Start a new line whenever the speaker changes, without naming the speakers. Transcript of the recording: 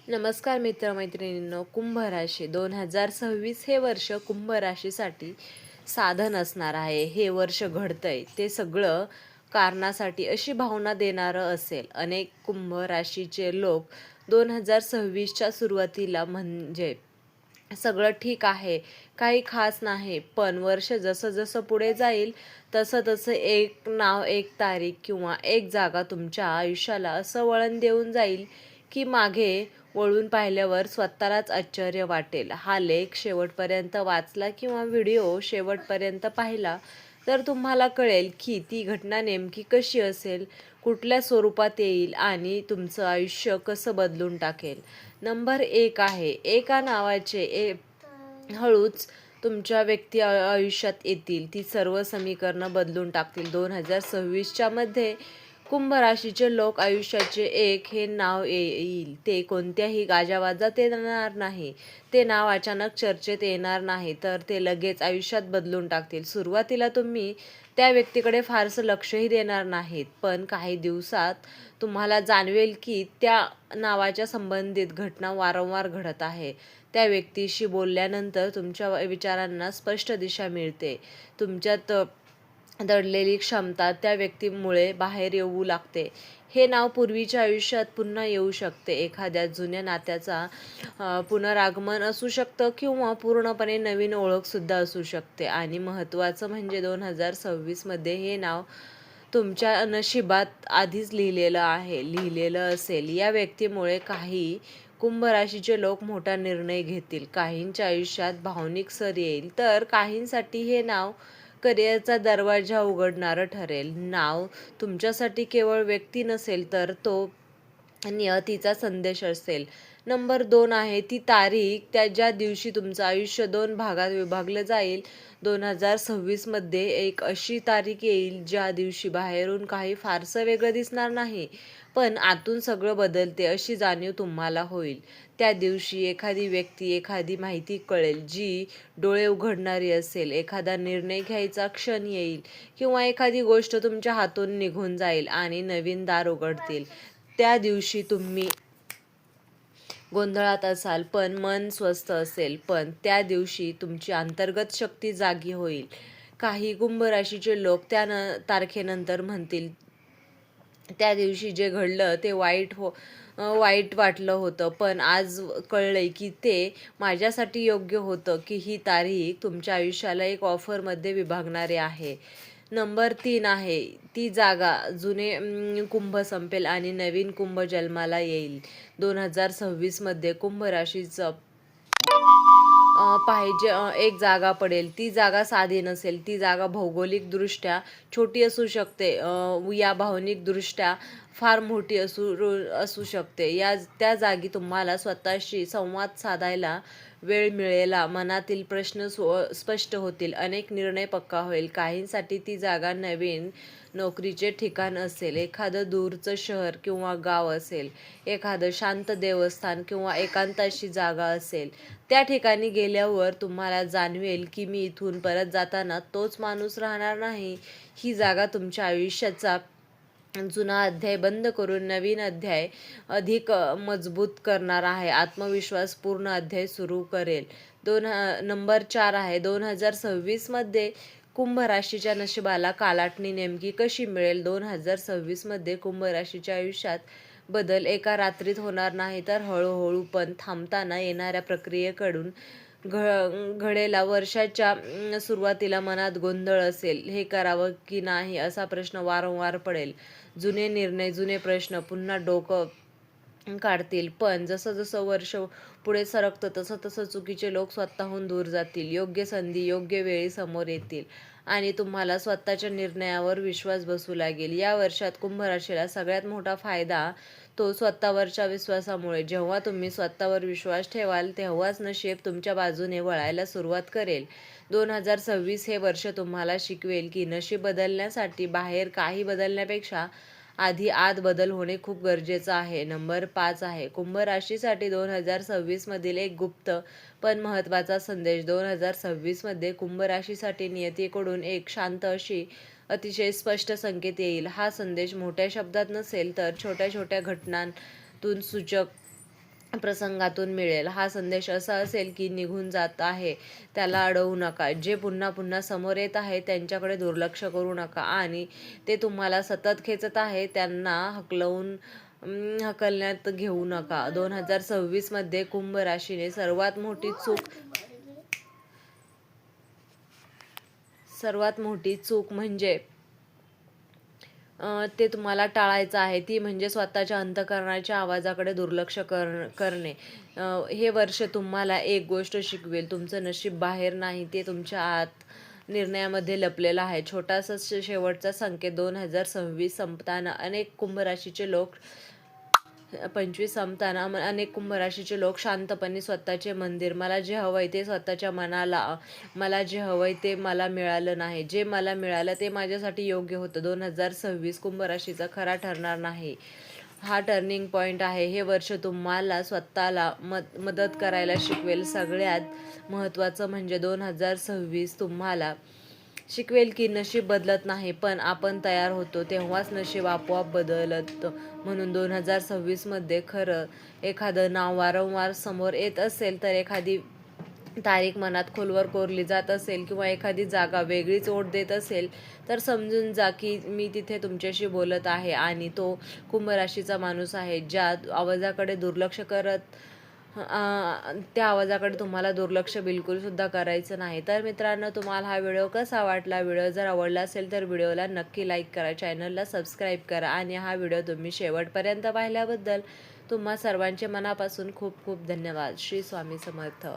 नमस्कार मित्रमैत्रिणींनो. कुंभ राशी 2026 हे वर्ष कुंभ राशीसाठी साधन असणार आहे. हे वर्ष घडतंय ते सगळं कारणासाठी अशी भावना देणारं असेल. अनेक कुंभ राशीचे लोक 2026च्या सुरुवातीला म्हणजे सगळं ठीक आहे, काही खास नाही, पण वर्ष जसं जसं पुढे जाईल तसं तसं एक नाव, एक तारीख किंवा एक जागा तुमच्या आयुष्याला असं वळण देऊन जाईल की मागे वळून पाहिल्यावर स्वतःलाच आश्चर्य वाटेल. हा लेख शेवटपर्यंत वाचला किंवा व्हिडिओ शेवटपर्यंत पाहिला तर तुम्हाला कळेल की ती घटना नेमकी कशी असेल, कुठल्या स्वरूपात येईल आणि तुमचं आयुष्य कसं बदलून टाकेल. नंबर 1 आहे, एका नावाचे हळूच तुमच्या व्यक्ती आयुष्यात येतील. ती सर्व समीकरणं बदलून टाकतील. 2026च्या मध्ये कुंभ राशीचे लोक आयुष्याचे एक हे नाव येईल. ते कोणत्याही गाजावाजात येणार नाही. ते नाव अचानक चर्चेत येणार नाही, तर ते लगेच आयुष्यात बदलून टाकतील. सुरुवातीला तुम्ही त्या व्यक्तीकडे फारसं लक्षही देणार नाहीत, पण काही दिवसात तुम्हाला जाणवेल की त्या नावाच्या संबंधित घटना वारंवार घडत आहे. त्या व्यक्तीशी बोलल्यानंतर तुमच्या विचारांना स्पष्ट दिशा मिळते. तुमच्यात दडलेली क्षमता त्या व्यक्तीमुळे बाहेर येऊ लागते. हे नाव पूर्वीच्या आयुष्यात पुन्हा येऊ शकते. एखाद्या जुन्या नात्याचा पुनरागमन असू शकतं किंवा पूर्णपणे नवीन ओळखसुद्धा असू शकते. आणि महत्त्वाचं म्हणजे 2026 हे नाव तुमच्या नशिबात आधीच लिहिलेलं असेल. या व्यक्तीमुळे काही कुंभ राशीचे लोक मोठा निर्णय घेतील. काहींच्या आयुष्यात भावनिक सर येईल, तर काहींसाठी हे नाव करिअरचा दरवाजा उघडणारं ठरेल. नाव तुमच्यासाठी केवळ व्यक्ती नसेल, तर तो नियतीचा संदेश असेल. नंबर 2 आहे ती तारीख, ज्या दिवशी तुमचं आयुष्य 2 भागात विभागलं जाईल. 2026 एक अशी तारीख येईल ज्या दिवशी बाहेरून काही फारसं वेगळं दिसणार नाही, पण आतून सगळं बदलते अशी जाणीव तुम्हाला होईल. त्या दिवशी एखादी व्यक्ती, एखादी माहिती कळेल जी डोळे उघडणारी असेल. एखादा निर्णय घ्यायचा क्षण येईल किंवा एखादी गोष्ट तुमच्या हातून निघून जाईल आणि नवीन दार उघडतील. त्या दिवशी तुम्ही गोंधळात असाल, पण मन स्वस्थ असेल. पण त्या दिवशी तुमची अंतर्गत शक्ती जागी होईल. काही कुंभ राशीचे लोक त्या तारखेनंतर म्हणतील, त्या दिवशी जे घडलं ते वाईट वाटलं होतं, पण आज कळलंय की ते माझ्यासाठी योग्य होतं. की ही तारीख तुमच्या आयुष्याला एक ऑफरमध्ये विभागणारी आहे. नंबर 3 आहे ती जागा, जुने कुंभ संपेल आणि नवीन कुंभ जन्माला येईल. 2026 कुंभ राशीचं पाहिजे एक जागा पडेल. ती जागा साधी नसेल. ती जागा भौगोलिकदृष्ट्या छोटी असू शकते, या भावनिकदृष्ट्या फार मोठी असू शकते. त्या जागी तुम्हाला स्वतःशी संवाद साधायला वेळ मिळेल. मनातील प्रश्न स्पष्ट होतील. अनेक निर्णय पक्का होईल. काहींसाठी ती जागा नवीन नोकरीचे ठिकाण असेल. एखादं दूरचं शहर किंवा गाव असेल. एखादं शांत देवस्थान किंवा एकांताची जागा असेल. त्या ठिकाणी गेल्यावर तुम्हाला जाणवेल की मी इथून परत जाताना तोच माणूस राहणार नाही. ही जागा तुमच्या आयुष्याचा जुना अध्याय बंद करून नवीन अध्याय अधिक मजबूत करणार आहे. आत्मविश्वासपूर्ण अध्याय सुरू करेल. नंबर 4 आहे 2026 कुंभ राशीच्या नशिबाला कालाटणी नेमकी कशी मिळेल. 2026 कुंभ राशीच्या आयुष्यात बदल एका रात्रीत होणार नाही, तर हळूहळू पण थांबताना येणाऱ्या प्रक्रियेकडून घडेला. वर्षाच्या सुरुवातीला मनात गोंधळ असेल. हे करावं की नाही असा प्रश्न वारंवार पडेल. जुने निर्णय, जुने प्रश्न पुन्हा डोकं काढतील. पण जसं जसं वर्ष पुढे सरकतं तसं तसं चुकीचे लोक स्वतःहून दूर जातील. योग्य संधी योग्य वेळी समोर येतील आणि तुम्हाला स्वतःच्या निर्णयावर विश्वास बसू लागेल. या वर्षात कुंभ राशीला सगळ्यात मोठा फायदा तो स्वतःवरच्या विश्वासामुळे. जेव्हा तुम्ही स्वतःवर विश्वास ठेवाल तेव्हाच नशीब तुमच्या बाजूने वळायला सुरुवात करेल. 2026 हे वर्ष तुम्हाला शिकवेल की नशीब बदलण्यासाठी बाहेर काही बदलण्यापेक्षा आधी आत बदल होणे खूप गरजेचं आहे. नंबर 5 आहे कुंभ राशीसाठी 2026 एक गुप्त पण महत्त्वाचा संदेश. 2026 कुंभ राशीसाठी नियतीकडून एक शांत अशी अतिशय स्पष्ट संकेत येईल. हा संदेश मोठ्या शब्दात नसेल, तर छोट्या छोट्या घटनांतून सूचक प्रसंगातून मिळेल. हा संदेश असा असेल की निघून जात आहे त्याला अडवू नका. जे पुन्हा पुन्हा समोर येत आहे त्यांच्याकडे दुर्लक्ष करू नका आणि ते तुम्हाला सतत खेचत आहे त्यांना हकलण्यात घेऊ नका. 2026 मध्ये कुंभ राशीने सर्वात मोठी चूक म्हणजे ते तुम्हाला टाळायचं आहे, ती म्हणजे स्वतःच्या अंतःकरणाच्या आवाजाकडे दुर्लक्ष करणे. हे वर्ष तुम्हाला एक गोष्ट शिकवेल, तुमचं नशीब बाहेर नाही, ते तुमच्या आत निर्णयामध्ये लपलेलं आहे. छोटासा शेवटचा संकेत. 2026 संपताना अनेक कुंभ राशीचे लोक 25 संपताना अनेक कुंभ राशीचे लोक शांतपणे स्वतःचे मंदिर, मला जे हवंय ते स्वतःच्या मनाला, मला जे हवंय ते मला मिळालं नाही, जे मला मिळालं ते माझ्यासाठी योग्य होतं. 2026 कुंभ राशीचा खरा ठरणार नाही, हा टर्निंग पॉईंट आहे. हे वर्ष तुम्हाला स्वतःला मदत करायला शिकवेल. सगळ्यात महत्त्वाचं म्हणजे 2026 तुम्हाला शिकवेल की नशीब बदलत नाही, पण आपण तयार होतो तेव्हाच नशीब आपोआप बदलतं. म्हणून 2026 मध्ये खरं एखादं नाव वारंवार समोर येत असेल तर, एखादी तारीख मनात खोलवर कोरली जात असेल किंवा एखादी जागा वेगळीच ओढ देत असेल तर समजून जा की मी तिथे तुमच्याशी बोलत आहे आणि तो कुंभ राशीचा माणूस आहे. त्या आवाजाकडे तुम्हाला दुर्लक्ष बिलकुलसुद्धा करायचं नाही. तर मित्रांनो, तुम्हाला हा व्हिडिओ कसा वाटला? व्हिडिओ जर आवडला असेल तर व्हिडिओला नक्की लाईक करा, चॅनलला सबस्क्राईब करा आणि हा व्हिडिओ तुम्ही शेवटपर्यंत पाहिल्याबद्दल तुम्हा सर्वांचे मनापासून खूप खूप धन्यवाद. श्री स्वामी समर्थ.